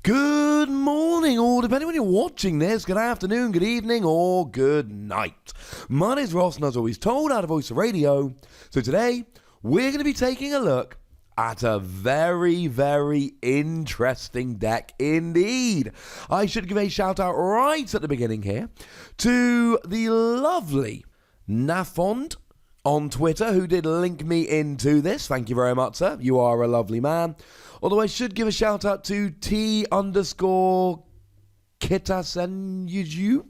Good morning, or depending when you're watching this, good afternoon, good evening, or good night. My name's Ross, and as always told, out of Voice of Radio. So today, we're going to be taking a look at a very, very interesting deck indeed. I should give a shout out right at the beginning here to the lovely Nafond on Twitter, who did link me into this. Thank you very much, sir. You are a lovely man. Although I should give a shout out to T_Kitasenyuju,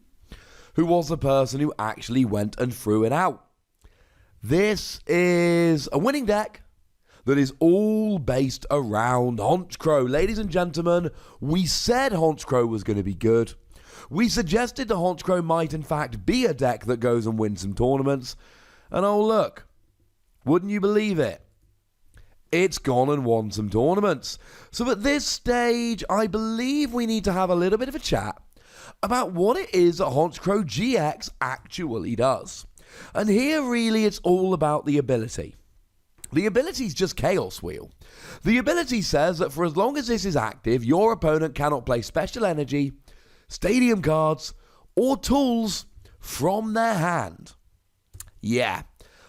who was the person who actually went and threw it out. This is a winning deck that is all based around Honchkrow. Ladies and gentlemen, we said Honchkrow was going to be good. We suggested the Honchkrow might in fact be a deck that goes and wins some tournaments. And oh look, wouldn't you believe it? It's gone and won some tournaments. So at this stage, I believe we need to have a little bit of a chat about what it is that Honchkrow GX actually does. And here really it's all about the ability. The ability is just Chaos Wheel. The ability says that for as long as this is active, your opponent cannot play special energy, stadium cards, or tools from their hand. Yeah,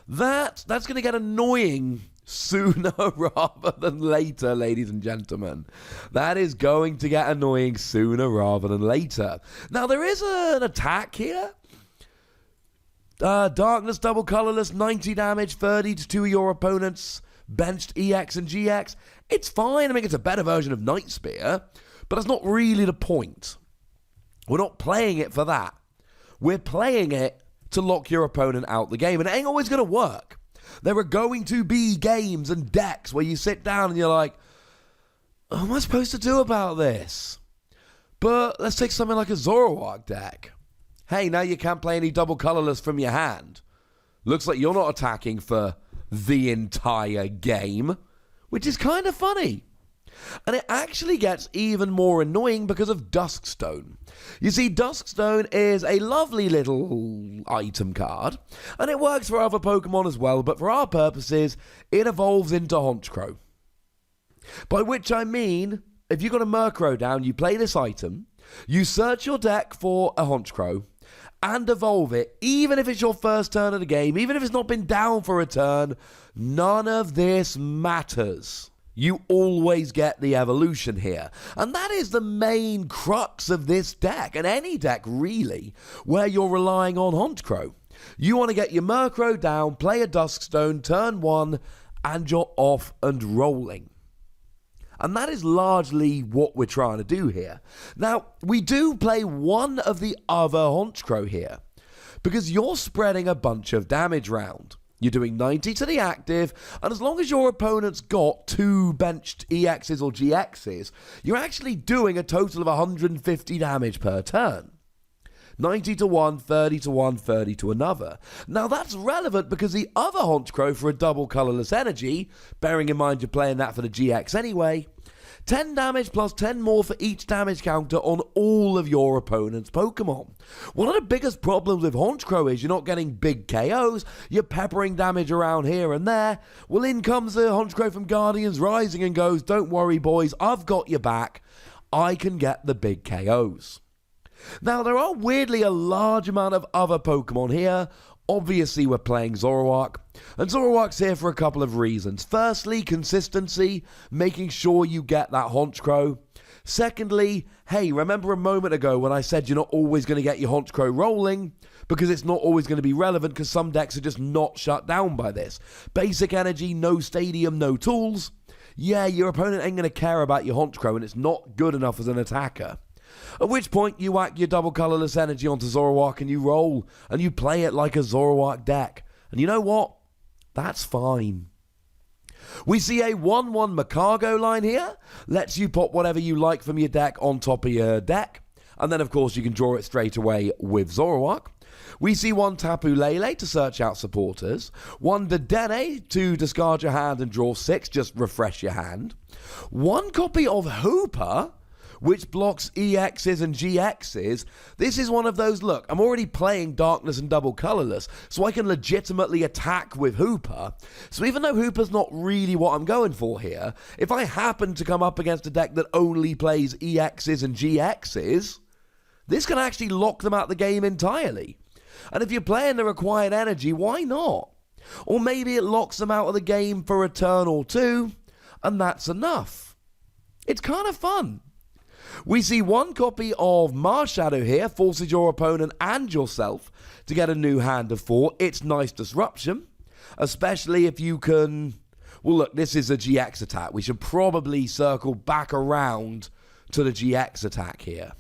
that's going to get annoying sooner rather than later, ladies and gentlemen. That is going to get annoying sooner rather than later. Now, there is an attack here. Darkness, double colorless, 90 damage, 30 to 2 of your opponent's benched EX and GX. It's fine. I mean, it's a better version of Night Spear, but that's not really the point. We're not playing it for that. We're playing it to lock your opponent out the game, and it ain't always going to work. There are going to be games and decks where you sit down and you're like, what am I supposed to do about this? But let's take something like a Zoroark deck. Hey, now you can't play any double colorless from your hand. Looks like you're not attacking for the entire game, which is kind of funny. And it actually gets even more annoying because of Duststone. You see, Duststone is a lovely little item card, and it works for other Pokemon as well, but for our purposes, it evolves into Honchkrow. By which I mean, if you've got a Murkrow down, you play this item, you search your deck for a Honchkrow, and evolve it, even if it's your first turn of the game, even if it's not been down for a turn, none of this matters. You always get the evolution here. And that is the main crux of this deck, and any deck really, where you're relying on Honchkrow. You want to get your Murkrow down, play a Duststone, turn 1, and you're off and rolling. And that is largely what we're trying to do here. Now, we do play one of the other Honchkrow here, because you're spreading a bunch of damage round. You're doing 90 to the active, and as long as your opponent's got 2 benched EXs or GXs, you're actually doing a total of 150 damage per turn. 90 to one, 30 to one, 30 to another. Now that's relevant because the other Honchkrow for a double colorless energy, bearing in mind you're playing that for the GX anyway, 10 damage plus 10 more for each damage counter on all of your opponent's Pokemon. One of the biggest problems with Honchkrow is you're not getting big KOs, you're peppering damage around here and there. Well, in comes the Honchkrow from Guardians Rising and goes, don't worry boys, I've got your back. I can get the big KOs. Now, there are weirdly a large amount of other Pokemon here. Obviously, we're playing Zoroark, and Zoroark's here for a couple of reasons. Firstly, consistency, making sure you get that Honchkrow. Secondly, hey, remember a moment ago when I said you're not always going to get your Honchkrow rolling, because it's not always going to be relevant, because some decks are just not shut down by this. Basic energy, no stadium, no tools. Yeah, your opponent ain't going to care about your Honchkrow, and it's not good enough as an attacker. At which point you whack your double colorless energy onto Zoroark and you roll, and you play it like a Zoroark deck. And you know what? That's fine. We see a 1-1 Macargo line here. Lets you pop whatever you like from your deck on top of your deck. And then, of course, you can draw it straight away with Zoroark. We see 1 Tapu Lele to search out supporters. 1 Dedenne to discard your hand and draw 6, just refresh your hand. 1 copy of Hooper, which blocks EXs and GXs. This is one of those, look, I'm already playing Darkness and double colorless, so I can legitimately attack with Hooper. So even though Hooper's not really what I'm going for here, if I happen to come up against a deck that only plays EXs and GXs, this can actually lock them out of the game entirely. And if you're playing the required energy, why not? Or maybe it locks them out of the game for a turn or two, and that's enough. It's kind of fun. We see one copy of Marshadow here, forces your opponent and yourself to get a new hand of 4. It's nice disruption, especially if you can... Well, look, this is a GX attack. We should probably circle back around to the GX attack here.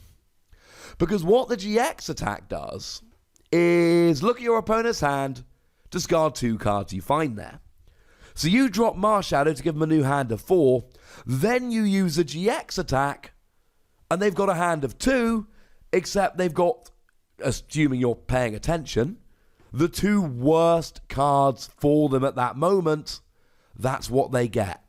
Because what the GX attack does is look at your opponent's hand, discard 2 cards you find there. So you drop Marshadow to give them a new hand of 4, then you use a GX attack, and they've got a hand of 2, except they've got, assuming you're paying attention, the 2 worst cards for them at that moment. That's what they get.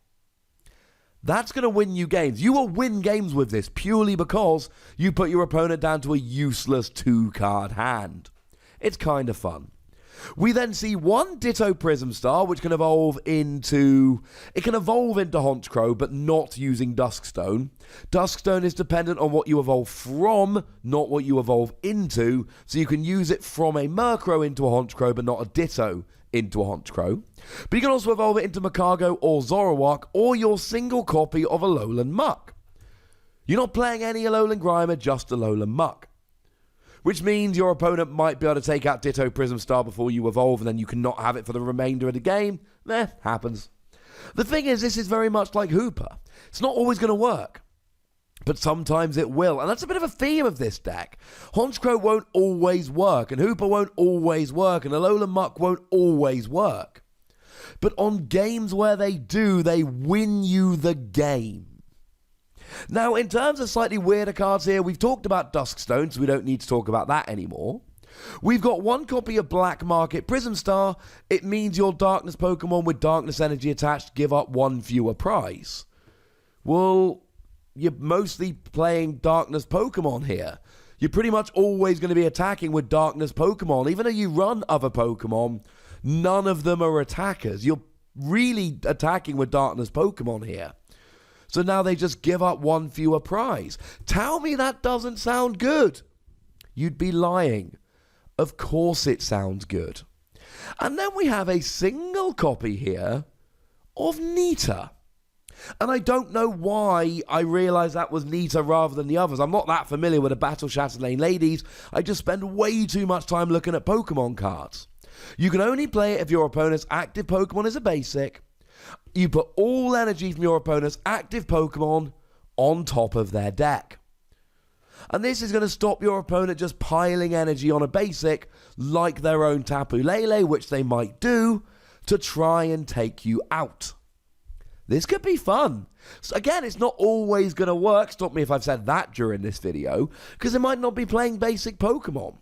That's going to win you games. You will win games with this purely because you put your opponent down to a useless 2-card hand. It's kind of fun. We then see one Ditto Prism Star, which can evolve into... It can evolve into Honchkrow, but not using Duststone. Duststone is dependent on what you evolve from, not what you evolve into. So you can use it from a Murkrow into a Honchkrow, but not a Ditto into a Honchkrow. But you can also evolve it into Makago or Zoroark, or your single copy of a Alolan Muck. You're not playing any Alolan Grimer, just Alolan Muck. Which means your opponent might be able to take out Ditto Prism Star before you evolve, and then you cannot have it for the remainder of the game. Happens. The thing is, this is very much like Hooper. It's not always going to work, but sometimes it will, and that's a bit of a theme of this deck. Honchkrow won't always work, and Hooper won't always work, and Alolan Muck won't always work. But on games where they do, they win you the game. Now, in terms of slightly weirder cards here, we've talked about Duststone, so we don't need to talk about that anymore. We've got one copy of Black Market Prism Star. It means your Darkness Pokemon with Darkness Energy attached give up 1 fewer prize. Well, you're mostly playing Darkness Pokemon here. You're pretty much always going to be attacking with Darkness Pokemon. Even though you run other Pokemon, none of them are attackers. You're really attacking with Darkness Pokemon here. So now they just give up 1 fewer prize. Tell me that doesn't sound good. You'd be lying. Of course it sounds good. And then we have a single copy here of Nita. And I don't know why I realised that was Nita rather than the others. I'm not that familiar with the Battle Chatelaine ladies. I just spend way too much time looking at Pokemon cards. You can only play it if your opponent's active Pokemon is a basic. You put all energy from your opponent's active Pokemon on top of their deck. And this is going to stop your opponent just piling energy on a basic like their own Tapu Lele, which they might do, to try and take you out. This could be fun. So again, it's not always going to work. Stop me if I've said that during this video, because they might not be playing basic Pokemon.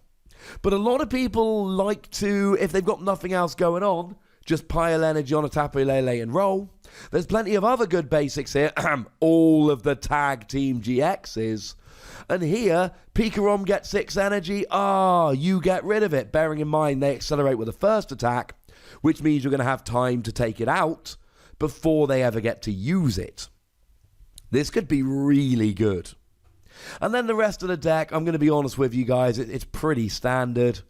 But a lot of people like to, if they've got nothing else going on, just pile energy on a Tapu Lele and roll. There's plenty of other good basics here. All of the Tag Team GXs. And here, Pikarom gets 6 energy. You get rid of it. Bearing in mind they accelerate with the first attack, which means you're going to have time to take it out before they ever get to use it. This could be really good. And then the rest of the deck, I'm going to be honest with you guys, it's pretty standard.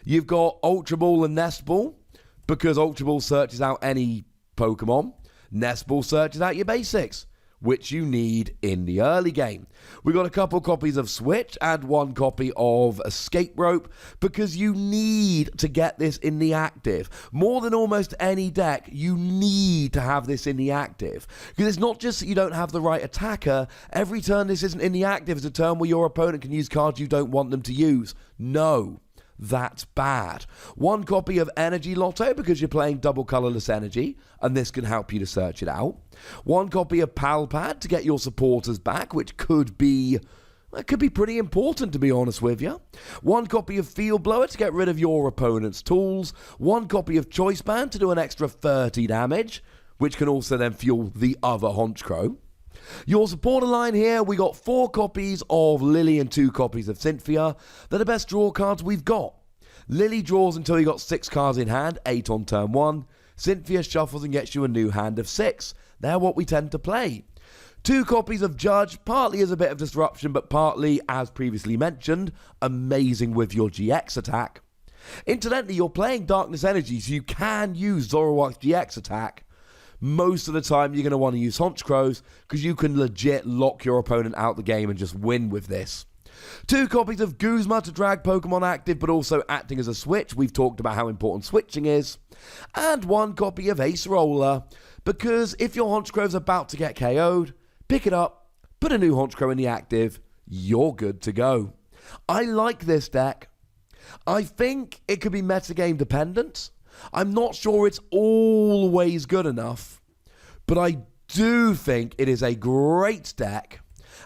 You've got Ultra Ball and Nest Ball, because Ultra Ball searches out any Pokemon. Nest Ball searches out your basics, which you need in the early game. We've got a couple copies of Switch and 1 copy of Escape Rope, because you need to get this in the active. More than almost any deck, you need to have this in the active. Because it's not just that you don't have the right attacker. Every turn this isn't in the active is a turn where your opponent can use cards you don't want them to use. No. That's bad. 1 copy of Energy Lotto, because you're playing double colorless energy, and this can help you to search it out. 1 copy of Pal Pad to get your supporters back, which could be pretty important, to be honest with you. 1 copy of Field Blower to get rid of your opponent's tools. 1 copy of Choice Band to do an extra 30 damage, which can also then fuel the other Honchkrow. Your supporter line here, we got 4 copies of Lily and 2 copies of Cynthia. They're the best draw cards we've got. Lily draws until you got 6 cards in hand, 8 on turn 1. Cynthia shuffles and gets you a new hand of 6. They're what we tend to play. 2 copies of Judge, partly as a bit of disruption, but partly, as previously mentioned, amazing with your GX attack. Incidentally, you're playing Darkness Energy, so you can use Zoroark's GX attack. Most of the time, you're going to want to use Honchkrows, because you can legit lock your opponent out the game and just win with this. 2 copies of Guzma to drag Pokemon active, but also acting as a switch. We've talked about how important switching is. And 1 copy of Ace Roller, because if your Honchkrow's about to get KO'd, pick it up, put a new Honchkrow in the active, you're good to go. I like this deck. I think it could be metagame dependent. I'm not sure it's always good enough, but I do think it is a great deck,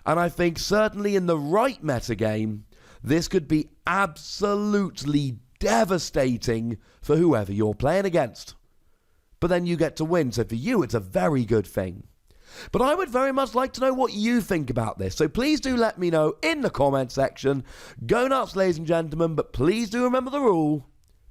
and I think certainly in the right metagame, this could be absolutely devastating for whoever you're playing against. But then you get to win, so for you it's a very good thing. But I would very much like to know what you think about this, so please do let me know in the comment section. Go nuts, ladies and gentlemen, but please do remember the rule.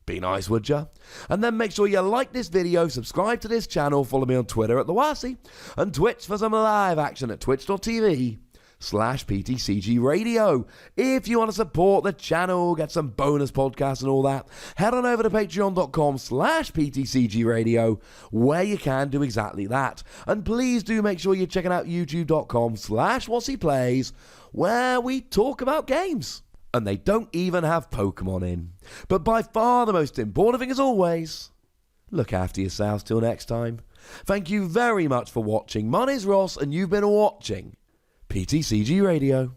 Be nice, would ya? And then make sure you like this video, subscribe to this channel, follow me on Twitter at TheWasi, and Twitch for some live action at twitch.tv/PTCGRadio. If you want to support the channel, get some bonus podcasts and all that, head on over to patreon.com/PTCGRadio, where you can do exactly that. And please do make sure you're checking out youtube.com/WasiPlays, where we talk about games. And they don't even have Pokemon in. But by far the most important thing, as always, look after yourselves till next time. Thank you very much for watching. My name's Ross, and you've been watching PTCG Radio.